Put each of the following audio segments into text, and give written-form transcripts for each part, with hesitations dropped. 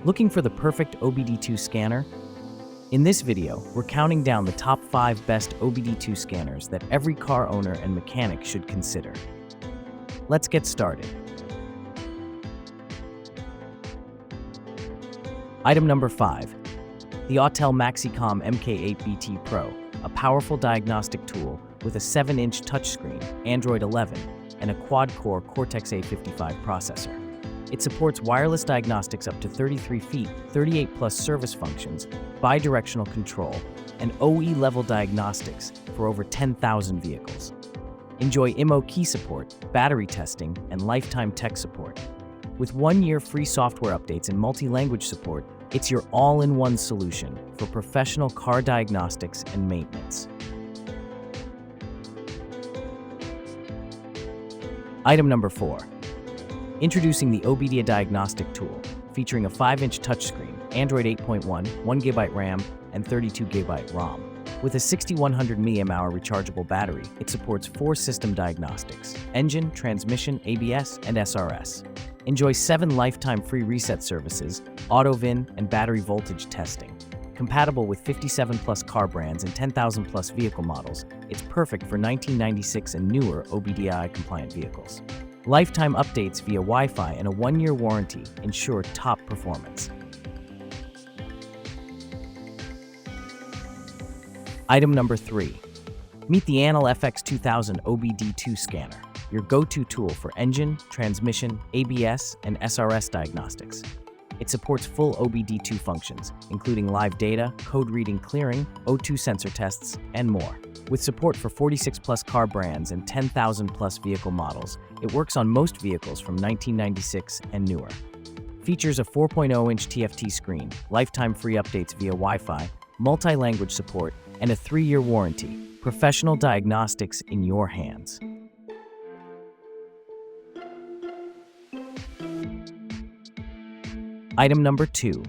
Looking for the perfect OBD2 scanner? In this video, we're counting down the top 5 best OBD2 scanners that every car owner and mechanic should consider. Let's get started. Item number 5. The Autel MaxiCOM MK8BT Pro, a powerful diagnostic tool with a 7-inch touchscreen, Android 11, and a quad-core Cortex-A55 processor. It supports wireless diagnostics up to 33 feet, 38+ service functions, bidirectional control, and OE-level diagnostics for over 10,000 vehicles. Enjoy IMO key support, battery testing, and lifetime tech support. With 1-year free software updates and multi-language support, it's your all-in-one solution for professional car diagnostics and maintenance. Item number 4. Introducing the OBD Diagnostic tool, featuring a 5-inch touchscreen, Android 8.1, 1GB RAM, and 32GB ROM. With a 6100 mAh rechargeable battery, it supports 4 system diagnostics: engine, transmission, ABS, and SRS. Enjoy 7 lifetime free reset services, Auto-VIN, and battery voltage testing. Compatible with 57+ car brands and 10,000+ vehicle models, it's perfect for 1996 and newer OBDI-compliant vehicles. Lifetime updates via Wi-Fi and a 1-year warranty ensure top performance. Item number 3. Meet the ANCEL FX2000 OBD2 scanner, your go-to tool for engine, transmission, ABS, and SRS diagnostics. It supports full OBD2 functions, including live data, code reading clearing, O2 sensor tests, and more. With support for 46+ car brands and 10,000+ vehicle models, it works on most vehicles from 1996 and newer. Features a 4.0-inch TFT screen, lifetime free updates via Wi-Fi, multi-language support, and a 3-year warranty. Professional diagnostics in your hands. Item number 2.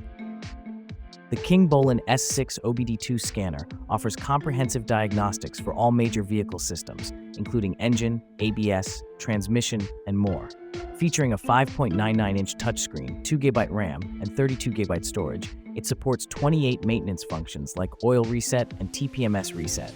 The Kingbolen S6 OBD2 scanner offers comprehensive diagnostics for all major vehicle systems, including engine, ABS, transmission, and more. Featuring a 5.99-inch touchscreen, 2GB RAM, and 32GB storage, it supports 28 maintenance functions like oil reset and TPMS reset.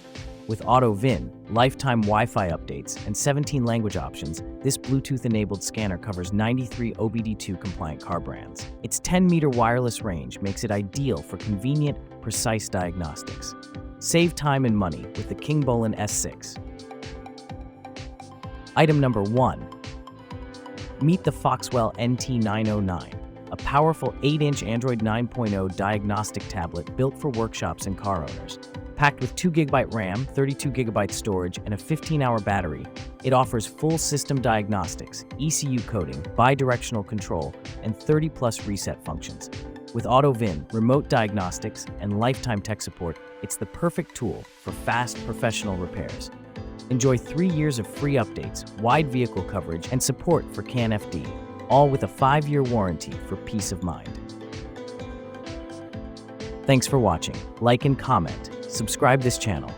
With Auto-VIN, lifetime Wi-Fi updates, and 17 language options, this Bluetooth-enabled scanner covers 93 OBD2-compliant car brands. Its 10-meter wireless range makes it ideal for convenient, precise diagnostics. Save time and money with the Kingbolen S6. Item number 1. Meet the Foxwell NT909, a powerful 8-inch Android 9.0 diagnostic tablet built for workshops and car owners. Packed with 2GB RAM, 32GB storage, and a 15-hour battery, it offers full system diagnostics, ECU coding, bidirectional control, and 30+ reset functions. With Auto-VIN, remote diagnostics, and lifetime tech support, it's the perfect tool for fast professional repairs. Enjoy 3 years of free updates, wide vehicle coverage, and support for CANFD, all with a 5-year warranty for peace of mind. Thanks for watching. Like and comment. Subscribe this channel